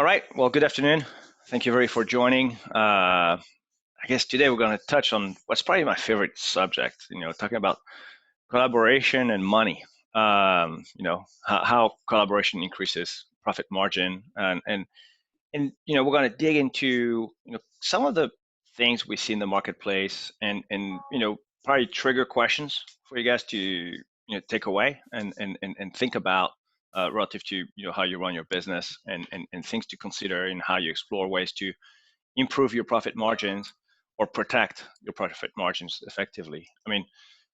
All right. Well, good afternoon. Thank you very for joining. I guess today we're going to touch on what's probably my favorite subject. Talking about collaboration and money. How collaboration increases profit margin, and we're going to dig into some of the things we see in the marketplace, and probably trigger questions for you guys to take away and think about relative to how you run your business and things to consider in how you explore ways to improve your profit margins or protect your profit margins effectively. I mean,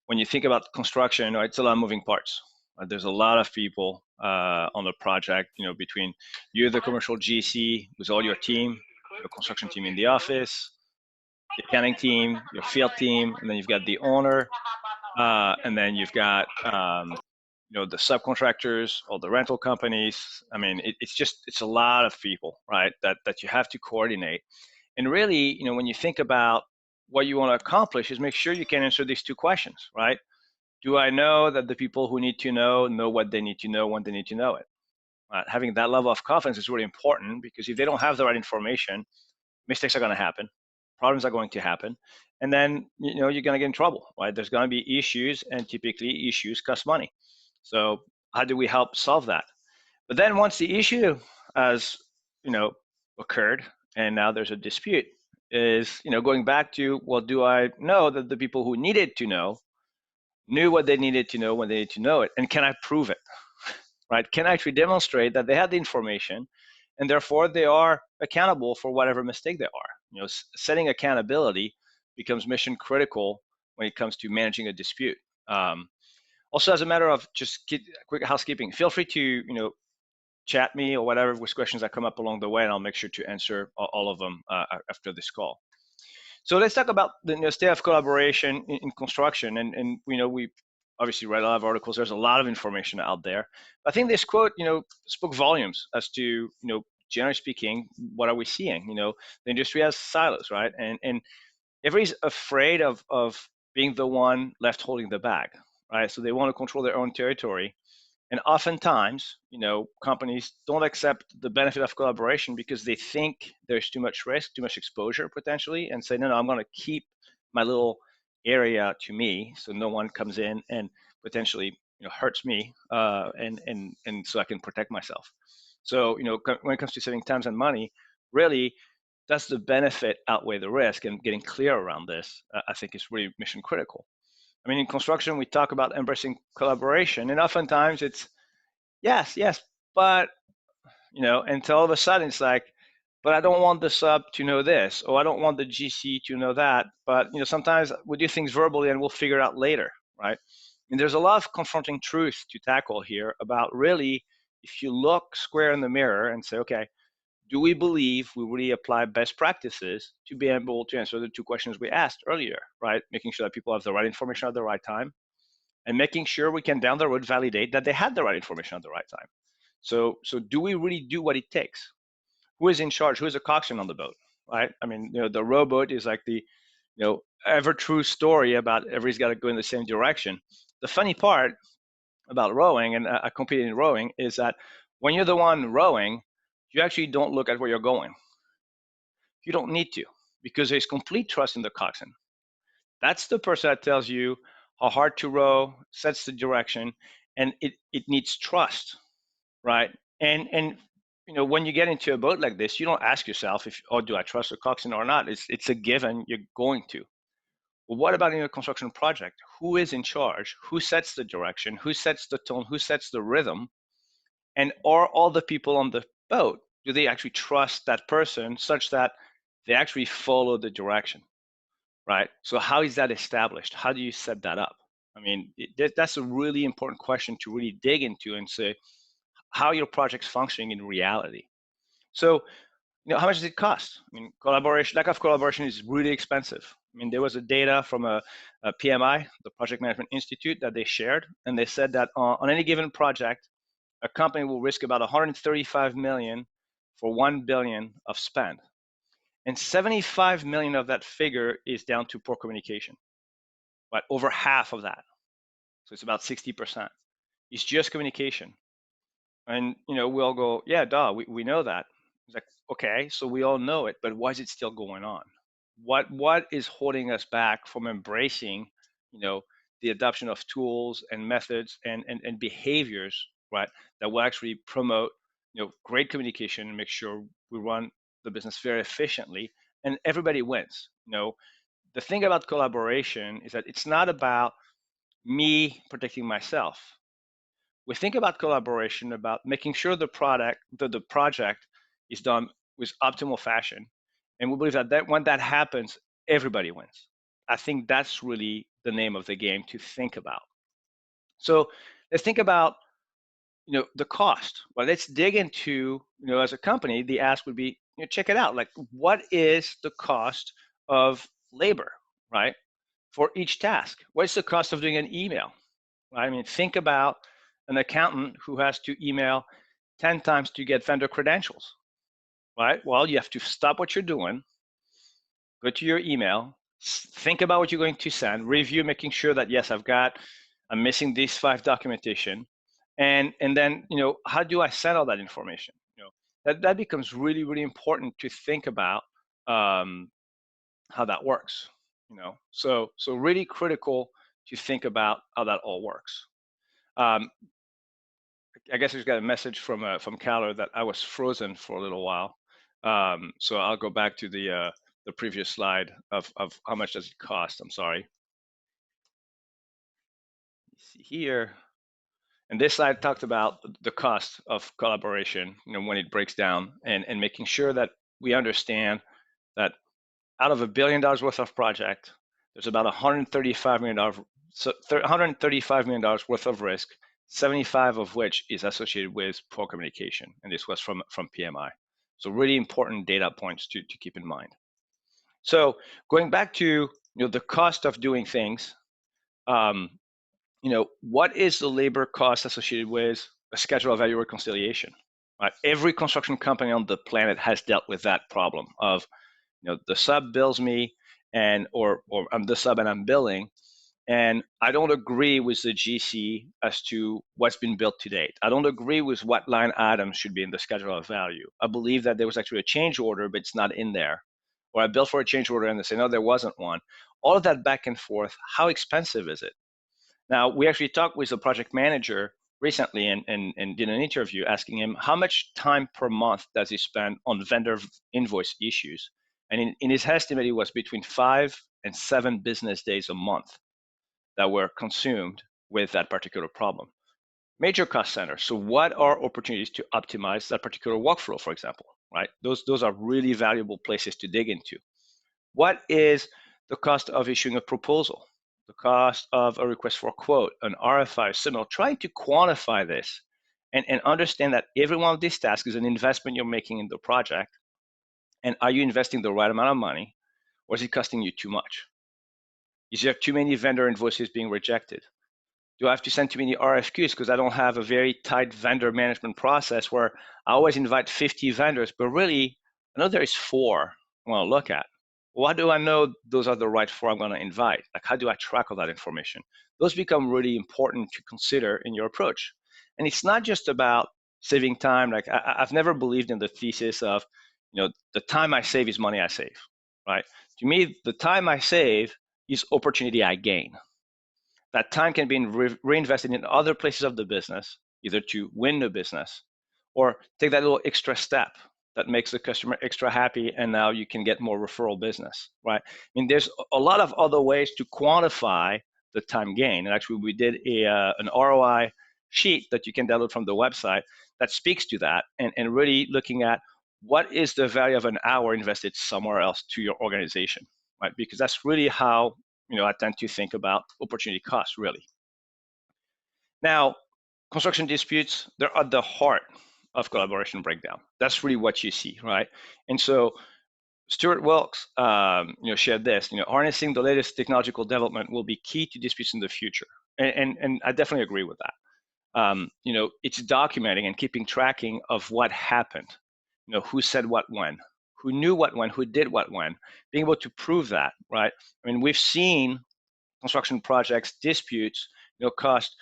when you think about construction, it's a lot of moving parts. There's a lot of people on the project, between you, the commercial GC, with all your team, your construction team in the office, the accounting team, your field team, and then you've got the owner, and then you've got the subcontractors or the rental companies. I mean, it's a lot of people, right? That you have to coordinate. And really, when you think about what you want to accomplish, is make sure you can answer these two questions, right? Do I know that the people who need to know what they need to know when they need to know it? Having that level of confidence is really important, because if they don't have the right information, mistakes are going to happen, problems are going to happen, and then you're going to get in trouble, right? There's going to be issues, and typically issues cost money. So how do we help solve that? But then once the issue has occurred, and now there's a dispute, is going back to, well, do I know that the people who needed to know knew what they needed to know when they needed to know it, and can I prove it? Right? Can I actually demonstrate that they had the information, and therefore they are accountable for whatever mistake they are? Setting accountability becomes mission critical when it comes to managing a dispute. Also, as a matter of just quick housekeeping, feel free to chat me or whatever with questions that come up along the way, and I'll make sure to answer all of them after this call. So let's talk about the state of collaboration in construction, and we obviously read a lot of articles. There's a lot of information out there. I think this quote, spoke volumes as to, generally speaking, what are we seeing? The industry has silos, right? And everybody's afraid of being the one left holding the bag, right? So they want to control their own territory. And oftentimes, companies don't accept the benefit of collaboration because they think there's too much risk, too much exposure potentially, and say, no, I'm going to keep my little area to me, so no one comes in and potentially hurts me, and so I can protect myself. So when it comes to saving time and money, really, does the benefit outweigh the risk? And getting clear around this, I think, is really mission critical. I mean, in construction, we talk about embracing collaboration, and oftentimes it's yes, but until all of a sudden it's like, but I don't want the sub to know this, or I don't want the GC to know that. But sometimes we do things verbally, and we'll figure it out later, right? And there's a lot of confronting truth to tackle here about, really, if you look square in the mirror and say, okay, do we believe we really apply best practices to be able to answer the two questions we asked earlier, right? Making sure that people have the right information at the right time, and making sure we can down the road validate that they had the right information at the right time. So do we really do what it takes? Who is in charge? Who is a coxswain on the boat, right? I mean, the rowboat is like the ever true story about everybody's got to go in the same direction. The funny part about rowing, and I competed in rowing, is that when you're the one rowing, you actually don't look at where you're going. You don't need to, because there's complete trust in the coxswain. That's the person that tells you how hard to row, sets the direction, and it needs trust, right? And when you get into a boat like this, you don't ask yourself if, oh, do I trust the coxswain or not? It's a given, you're going to. Well, what about in a construction project? Who is in charge? Who sets the direction? Who sets the tone? Who sets the rhythm? And are all the people on the boat, do they actually trust that person such that they actually follow the direction, right? So how is that established? How do you set that up? I mean, that's a really important question to really dig into and say how your project's functioning in reality. So, how much does it cost? I mean, lack of collaboration is really expensive. I mean, there was a data from a PMI, the Project Management Institute, that they shared, and they said that on any given project, a company will risk about 135 million for 1 billion of spend. And 75 million of that figure is down to poor communication, but over half of that. So it's about 60%. It's just communication. And we all go, yeah, duh, we know that. It's like, okay, so we all know it, but why is it still going on? What is holding us back from embracing, you know, the adoption of tools and methods and behaviors, right, that will actually promote, great communication and make sure we run the business very efficiently and everybody wins. The thing about collaboration is that it's not about me protecting myself. We think about collaboration, about making sure the project is done with optimal fashion, and we believe that when that happens, everybody wins. I think that's really the name of the game to think about. So let's think about the cost. Well, let's dig into, as a company, the ask would be, check it out. Like, what is the cost of labor, right, for each task? What's the cost of doing an email? Right? I mean, think about an accountant who has to email 10 times to get vendor credentials, right? Well, you have to stop what you're doing, go to your email, think about what you're going to send, review, making sure that, yes, I'm missing these 5 documentation. And then, how do I send all that information? That becomes really, really important to think about how that works, So really critical to think about how that all works. Um, I guess I just got a message from Caller that I was frozen for a little while. So I'll go back to the previous slide of how much does it cost. I'm sorry. See here, and this slide talked about the cost of collaboration. When it breaks down, and making sure that we understand that out of $1 billion worth of project, there's about $135 million, so $135 million worth of risk, 75 of which is associated with poor communication, and this was from PMI. So really important data points to keep in mind. So going back to the cost of doing things, what is the labor cost associated with a schedule of value reconciliation? Right? Every construction company on the planet has dealt with that problem of the sub bills me, or I'm the sub and I'm billing, and I don't agree with the GC as to what's been built to date. I don't agree with what line items should be in the schedule of value. I believe that there was actually a change order, but it's not in there. Or I billed for a change order and they say, no, there wasn't one. All of that back and forth, how expensive is it? Now, we actually talked with the project manager recently and did an interview asking him how much time per month does he spend on vendor invoice issues. And in his estimate, it was between 5 and 7 business days a month that were consumed with that particular problem. Major cost centers. So what are opportunities to optimize that particular workflow, for example, right? Those are really valuable places to dig into. What is the cost of issuing a proposal? The cost of a request for a quote, an RFI, similar, trying to quantify this and understand that every one of these tasks is an investment you're making in the project. And are you investing the right amount of money, or is it costing you too much? Is there too many vendor invoices being rejected? Do I have to send too many RFQs because I don't have a very tight vendor management process where I always invite 50 vendors, but really I know there is 4 I want to look at. Why do I know those are the right 4 I'm going to invite? Like, how do I track all that information? Those become really important to consider in your approach. And it's not just about saving time. Like, I've never believed in the thesis of, the time I save is money I save, right? To me, the time I save is opportunity I gain. That time can be reinvested in other places of the business, either to win the business or take that little extra step that makes the customer extra happy, and now you can get more referral business, right? I mean, there's a lot of other ways to quantify the time gain. And actually, we did an ROI sheet that you can download from the website that speaks to that, and really looking at what is the value of an hour invested somewhere else to your organization, right? Because that's really how I tend to think about opportunity cost, really. Now, construction disputes, they're at the heart of collaboration breakdown. That's really what you see, right? And so Stuart Wilkes, shared this, harnessing the latest technological development will be key to disputes in the future. And I definitely agree with that. It's documenting and keeping tracking of what happened, who said what when, who knew what when, who did what when, being able to prove that, right? I mean, we've seen construction projects disputes, cost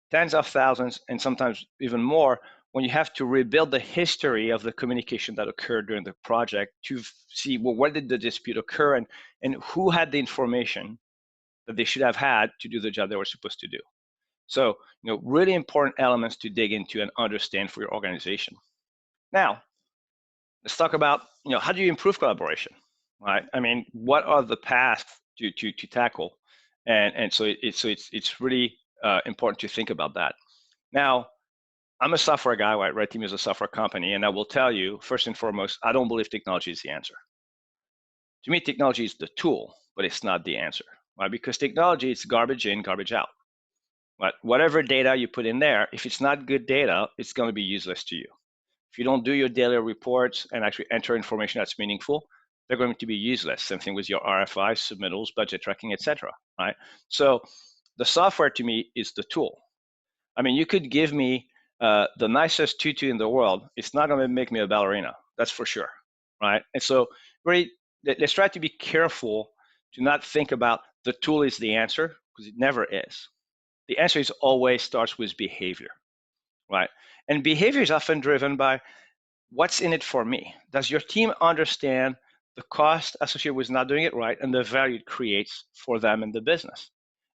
tens of thousands and sometimes even more when you have to rebuild the history of the communication that occurred during the project to see, well, where did the dispute occur, and who had the information that they should have had to do the job they were supposed to do. So, really important elements to dig into and understand for your organization. Now, let's talk about, how do you improve collaboration, right? I mean, what are the paths to tackle? And so it's really important to think about that. Now, I'm a software guy, right? RedTeam is a software company, and I will tell you, first and foremost, I don't believe technology is the answer. To me, technology is the tool, but it's not the answer, right? Because technology is garbage in, garbage out. But whatever data you put in there, if it's not good data, it's going to be useless to you. If you don't do your daily reports and actually enter information that's meaningful, they're going to be useless. Same thing with your RFI, submittals, budget tracking, etc. Right? So the software to me is the tool. I mean, you could give me the nicest tutu in the world. It's not going to make me a ballerina. That's for sure. Right? And so really, let's try to be careful to not think about the tool is the answer, because it never is. The answer is always starts with behavior, right? And behavior is often driven by what's in it for me. Does your team understand the cost associated with not doing it right and the value it creates for them in the business?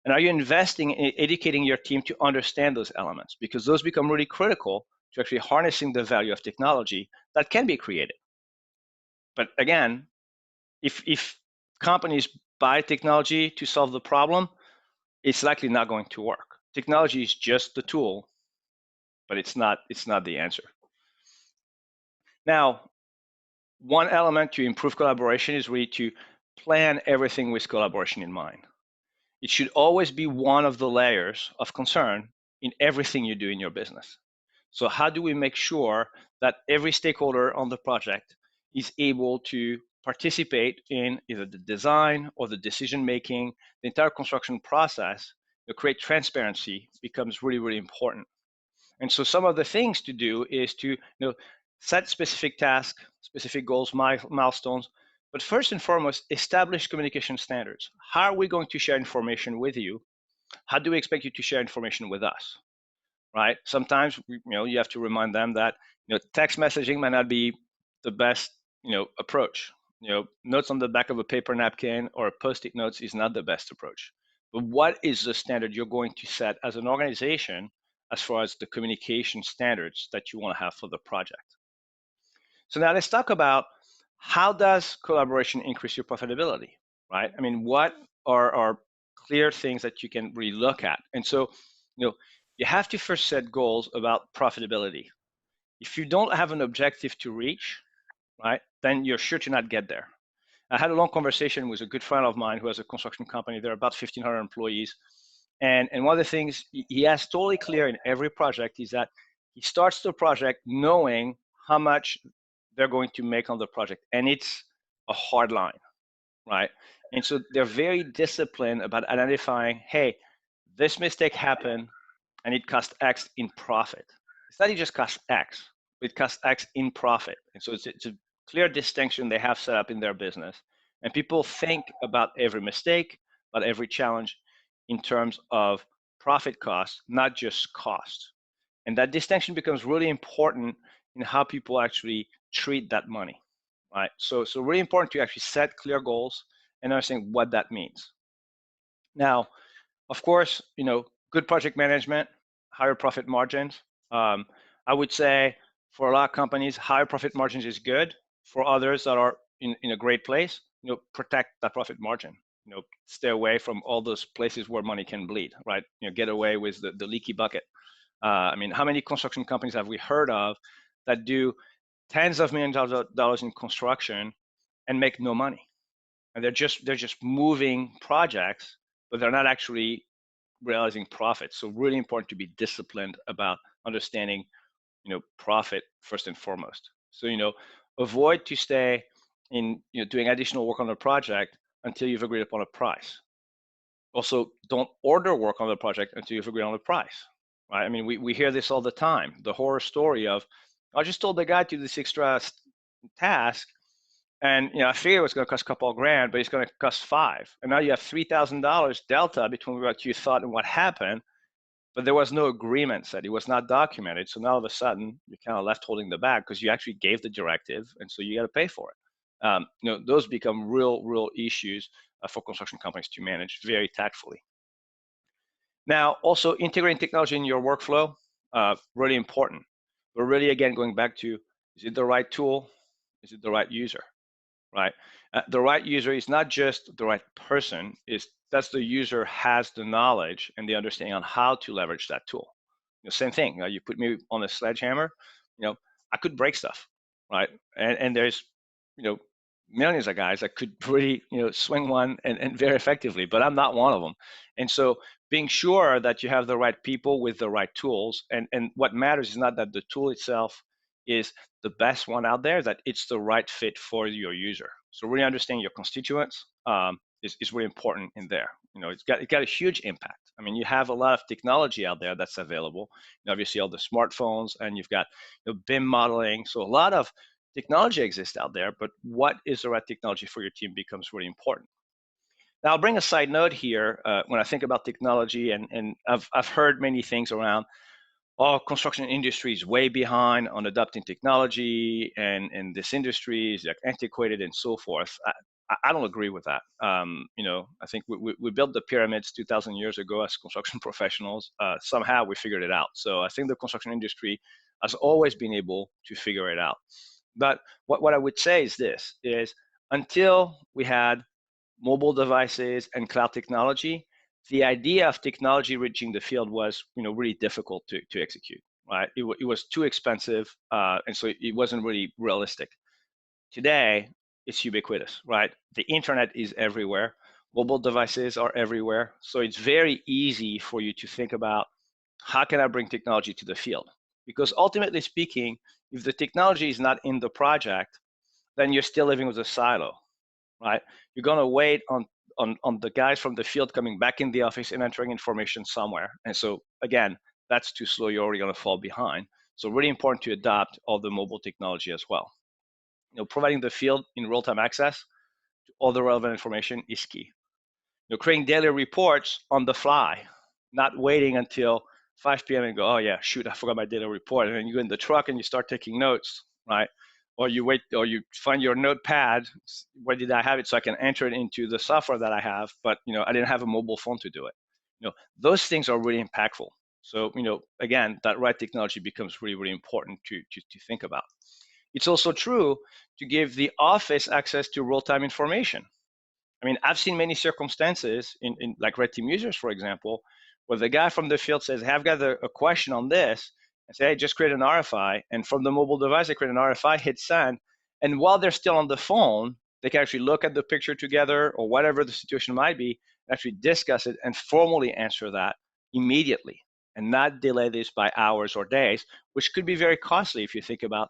And are you investing in educating your team to understand those elements? Because those become really critical to actually harnessing the value of technology that can be created. But again, if companies buy technology to solve the problem, it's likely not going to work. Technology is just the tool, but it's not the answer. Now, one element to improve collaboration is really to plan everything with collaboration in mind. It should always be one of the layers of concern in everything you do in your business. So how do we make sure that every stakeholder on the project is able to participate in either the design or the decision making, the entire construction process? To create transparency becomes really, really important. And so some of the things to do is to set specific tasks, specific goals, milestones, but first and foremost, establish communication standards. How are we going to share information with you? How do we expect you to share information with us? Right? Sometimes you have to remind them that text messaging might not be the best approach. Notes on the back of a paper napkin or post-it notes is not the best approach. But what is the standard you're going to set as an organization as far as the communication standards that you want to have for the project? So now let's talk about how does collaboration increase your profitability, right? I mean, what are clear things that you can really look at? And so, you have to first set goals about profitability. If you don't have an objective to reach, right, then you're sure to not get there. I had a long conversation with a good friend of mine who has a construction company. There are about 1,500 employees. And one of the things he has totally clear in every project is that he starts the project knowing how much they're going to make on the project. And it's a hard line, right? And so they're very disciplined about identifying, hey, this mistake happened and it cost X in profit. It's not it just costs X, it costs X in profit. And so it's a clear distinction they have set up in their business. And people think about every mistake, about every challenge in terms of profit cost, not just cost. And that distinction becomes really important in how people actually treat that money, right? So really important to actually set clear goals and understand what that means. Now, of course, good project management, higher profit margins. I would say for a lot of companies, higher profit margins is good. For others that are in a great place, protect that profit margin. Stay away from all those places where money can bleed, right? Get away with the leaky bucket. I mean, how many construction companies have we heard of that do tens of millions of dollars in construction and make no money? And they're just moving projects, but they're not actually realizing profit. So really important to be disciplined about understanding, profit first and foremost. So, avoid to stay in, doing additional work on the project until you've agreed upon a price. Also, don't order work on the project until you've agreed on the price, right? I mean, we hear this all the time, the horror story of, I just told the guy to do this extra task, and I figured it was going to cost a couple of grand, but it's going to cost $5,000. And now you have $3,000 delta between what you thought and what happened. but there was no agreement set. It was not documented. So now all of a sudden you're kind of left holding the bag because you actually gave the directive, and so you got to pay for it. Those become real issues for construction companies to manage very tactfully. Now, also integrating technology in your workflow, really important. But really, again, going back to, is it the right tool? Is it the right user? Right? The right user is not just the right person, is that's the user has the knowledge and the understanding on how to leverage that tool. Same thing, you put me on a sledgehammer, I could break stuff, right? And there's, millions of guys that could really, swing one and very effectively, but I'm not one of them. And so being sure that you have the right people with the right tools, and what matters is not that the tool itself is the best one out there, that it's the right fit for your user. So really understanding your constituents is really important in there. It's got a huge impact. I mean, you have a lot of technology out there that's available. Obviously, all the smartphones, and you've got BIM modeling. So a lot of technology exists out there, but what is the right technology for your team becomes really important. Now, I'll bring a side note here when I think about technology, and I've heard many things around, construction industry is way behind on adopting technology, and this industry is like antiquated and so forth. I don't agree with that. I think we built the pyramids 2,000 years ago as construction professionals. Somehow we figured it out. So I think the construction industry has always been able to figure it out. But what I would say is this, is until we had mobile devices and cloud technology, the idea of technology reaching the field was, really difficult to execute, right? It was too expensive, and so it wasn't really realistic. Today, it's ubiquitous, right? The internet is everywhere. Mobile devices are everywhere. So it's very easy for you to think about, how can I bring technology to the field? Because ultimately speaking, if the technology is not in the project, then you're still living with a silo, right? You're going to wait on the guys from the field coming back in the office and entering information somewhere. And so again, that's too slow. You're already going to fall behind. So really important to adopt all the mobile technology as well. Providing the field in real-time access to all the relevant information is key. Creating daily reports on the fly, not waiting until 5 p.m. and go, oh yeah, shoot, I forgot my daily report. And then you go in the truck and you start taking notes, right? Or you wait, or you find your notepad, where did I have it, so I can enter it into the software that I have, but I didn't have a mobile phone to do it. Those things are really impactful. So again, that right technology becomes really important to think about. It's also true to give the office access to real-time information. I mean, I've seen many circumstances in like RedTeam users, for example, where the guy from the field says, hey, I've got a question on this, and say, hey, just create an RFI. And from the mobile device, they create an RFI, hit send. And while they're still on the phone, they can actually look at the picture together, or whatever the situation might be, actually discuss it and formally answer that immediately, and not delay this by hours or days, which could be very costly if you think about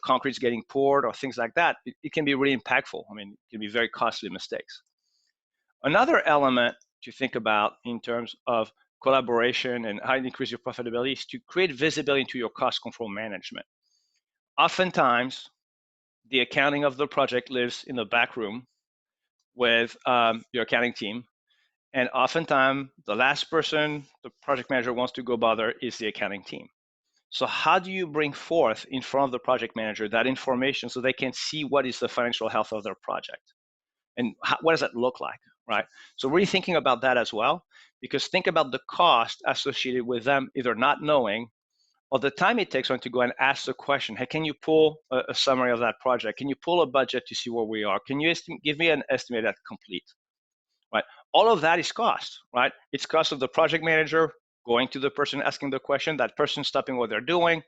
concrete's getting poured or things like that. It can be really impactful. I mean, it can be very costly mistakes. Another element to think about in terms of collaboration and how to increase your profitability is to create visibility into your cost control management. Oftentimes, the accounting of the project lives in the back room with your accounting team. And oftentimes, the last person the project manager wants to go bother is the accounting team. So how do you bring forth in front of the project manager that information so they can see what is the financial health of their project? And what does that look like, right? So really thinking about that as well, because think about the cost associated with them either not knowing, or the time it takes them to go and ask the question, hey, can you pull a summary of that project? Can you pull a budget to see where we are? Can you give me an estimate at complete, right? All of that is cost, right? It's cost of the project manager going to the person asking the question, that person stopping what they're doing.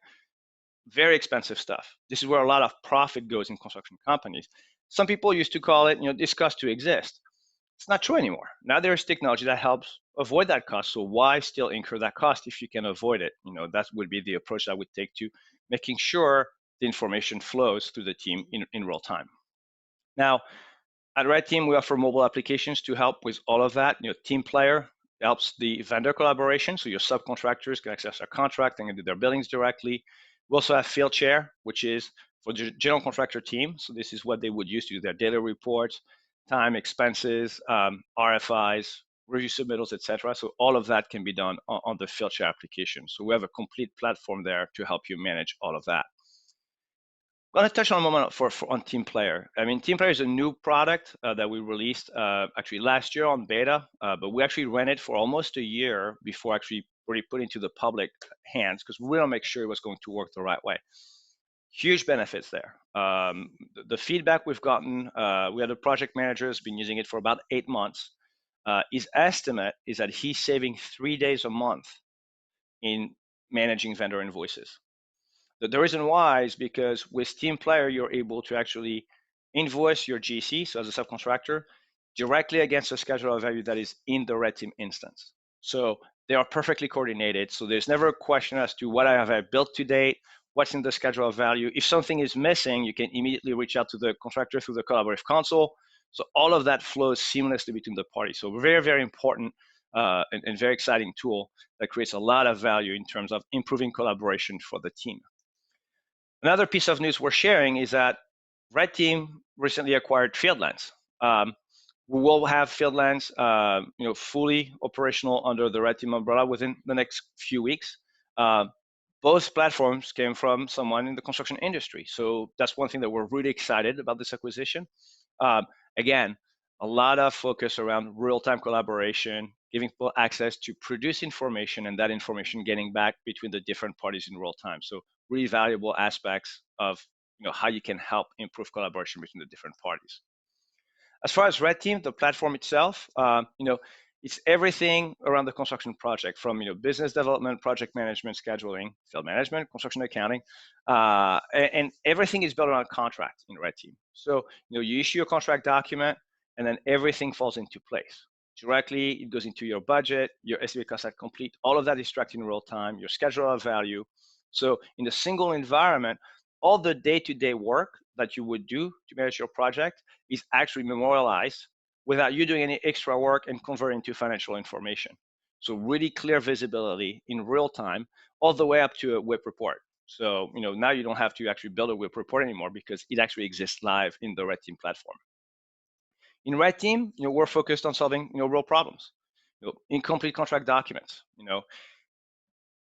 Very expensive stuff. This is where a lot of profit goes in construction companies. Some people used to call it, this cost to exist. It's not true anymore. Now there's technology that helps avoid that cost. So why still incur that cost if you can avoid it? That would be the approach I would take to making sure the information flows through the team in real time. Now, at RedTeam, we offer mobile applications to help with all of that. Team Player helps the vendor collaboration, so your subcontractors can access their contract and do their billings directly. We also have Field Share, which is for the general contractor team. So this is what they would use to do their daily reports, time, expenses, RFIs, review submittals, etc. So all of that can be done on the FieldShare application. So we have a complete platform there to help you manage all of that. I'm going to touch on a moment on Team Player. I mean, Team Player is a new product that we released actually last year on beta, but we actually ran it for almost a year before actually really put into the public hands, because we want to make sure it was going to work the right way. Huge benefits there. The feedback we've gotten, we had a project manager who's been using it for about 8 months. His estimate is that he's saving 3 days a month in managing vendor invoices. The reason why is because with Team Player, you're able to actually invoice your GC, so as a subcontractor, directly against a schedule of value that is in the RedTeam instance. So they are perfectly coordinated. So there's never a question as to what have I built to date, what's in the schedule of value. If something is missing, you can immediately reach out to the contractor through the collaborative console. So all of that flows seamlessly between the parties. So very, very important and very exciting tool that creates a lot of value in terms of improving collaboration for the team. Another piece of news we're sharing is that RedTeam recently acquired Fieldlens. We will have Fieldlens, fully operational under the RedTeam umbrella within the next few weeks. Both platforms came from someone in the construction industry, so that's one thing that we're really excited about this acquisition. Again, a lot of focus around real-time collaboration, giving people access to produce information, and that information getting back between the different parties in real time. So really valuable aspects of how you can help improve collaboration between the different parties. As far as RedTeam, the platform itself, it's everything around the construction project, from business development, project management, scheduling, field management, construction accounting, and everything is built around contract in RedTeam. So you issue a contract document, and then everything falls into place. Directly, it goes into your budget, your estimated cost at complete. All of that is tracked in real time. Your schedule of value. So in a single environment, all the day-to-day work that you would do to manage your project is actually memorialized without you doing any extra work and converting to financial information. So really clear visibility in real time, all the way up to a WIP report. So now you don't have to actually build a WIP report anymore because it actually exists live in the RedTeam platform. In RedTeam, we're focused on solving real problems. Incomplete contract documents.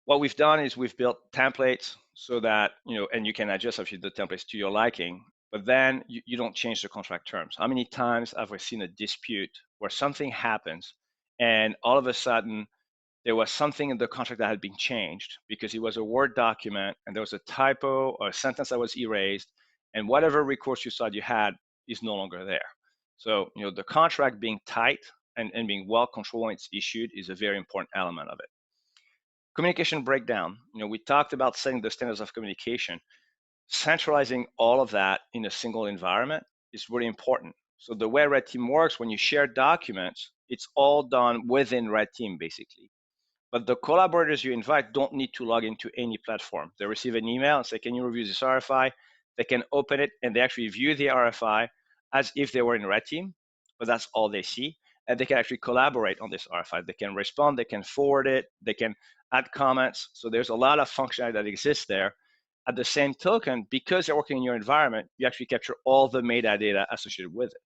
What we've done is we've built templates so that and you can adjust actually the templates to your liking, but then you don't change the contract terms. How many times have we seen a dispute where something happens and all of a sudden there was something in the contract that had been changed because it was a Word document and there was a typo or a sentence that was erased, and whatever recourse you thought you had is no longer there. So the contract being tight and being well controlled when it's issued is a very important element of it. Communication breakdown. We talked about setting the standards of communication. Centralizing all of that in a single environment is really important. So the way RedTeam works, when you share documents, it's all done within RedTeam basically. But the collaborators you invite don't need to log into any platform. They receive an email and say, can you review this RFI? They can open it and they actually view the RFI as if they were in RedTeam, but that's all they see. And they can actually collaborate on this RFI. They can respond, they can forward it, they can add comments. So there's a lot of functionality that exists there. At the same token, because you're working in your environment, you actually capture all the metadata associated with it.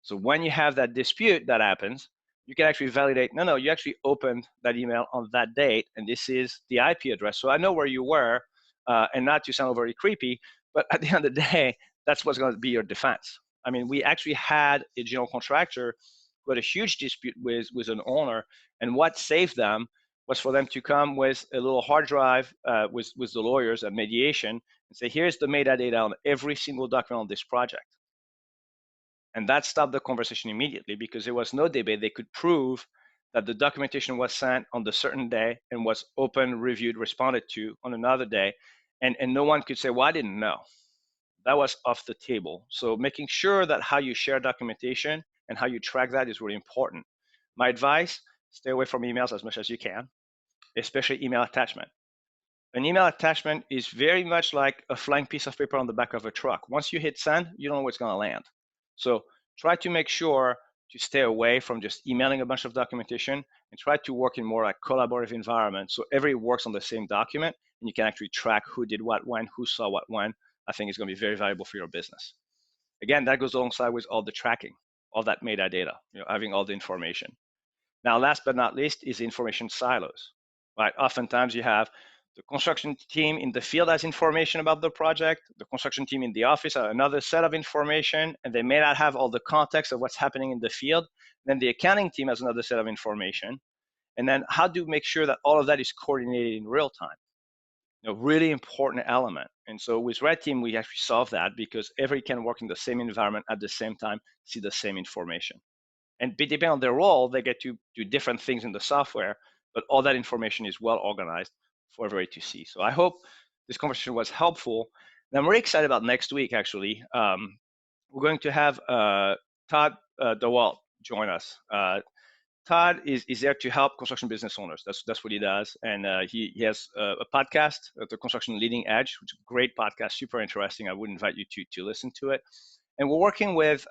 So when you have that dispute that happens, you can actually validate, no, you actually opened that email on that date, and this is the IP address. So I know where you were, and not to sound very creepy, but at the end of the day, that's what's going to be your defense. I mean, we actually had a general contractor who had a huge dispute with an owner, and what saved them was for them to come with a little hard drive with the lawyers at mediation and say, here's the metadata on every single document on this project. And that stopped the conversation immediately because there was no debate. They could prove that the documentation was sent on the certain day and was open, reviewed, responded to on another day. And no one could say, well, I didn't know. That was off the table. So making sure that how you share documentation and how you track that is really important. My advice, stay away from emails as much as you can, especially email attachment. An email attachment is very much like a flying piece of paper on the back of a truck. Once you hit send, you don't know where it's going to land. So try to make sure to stay away from just emailing a bunch of documentation and try to work in more like collaborative environment. So everybody works on the same document and you can actually track who did what when, who saw what when. I think it's going to be very valuable for your business. Again, that goes alongside with all the tracking, all that metadata, having all the information. Now, last but not least is information silos, right? Oftentimes you have the construction team in the field has information about the project, the construction team in the office has another set of information, and they may not have all the context of what's happening in the field. Then the accounting team has another set of information. And then how do you make sure that all of that is coordinated in real time? Really important element. And so with RedTeam, we actually solve that because everybody can work in the same environment at the same time, see the same information. And depending on their role, they get to do different things in the software, but all that information is well organized for everybody to see. So I hope this conversation was helpful. And I'm really excited about next week, actually. We're going to have Todd DeWalt join us. Todd is there to help construction business owners. That's what he does, and he has a podcast, the Construction Leading Edge, which is a great podcast, super interesting. I would invite you to listen to it. And we're working with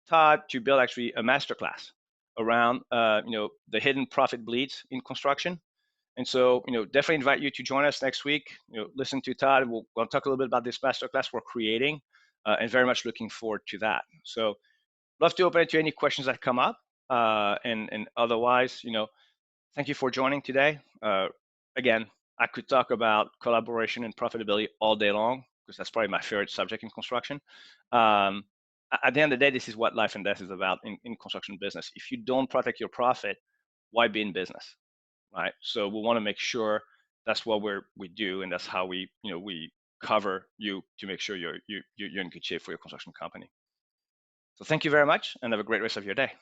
Todd to build actually a masterclass around the hidden profit bleeds in construction. And so definitely invite you to join us next week. Listen to Todd. We'll talk a little bit about this masterclass we're creating, and very much looking forward to that. So love to open it to any questions that come up. And otherwise, thank you for joining today. Again, I could talk about collaboration and profitability all day long because that's probably my favorite subject in construction. At the end of the day, this is what life and death is about in construction business. If you don't protect your profit, why be in business, right? So we want to make sure that's what we do, and that's how we cover you to make sure you're in good shape for your construction company. So thank you very much, and have a great rest of your day.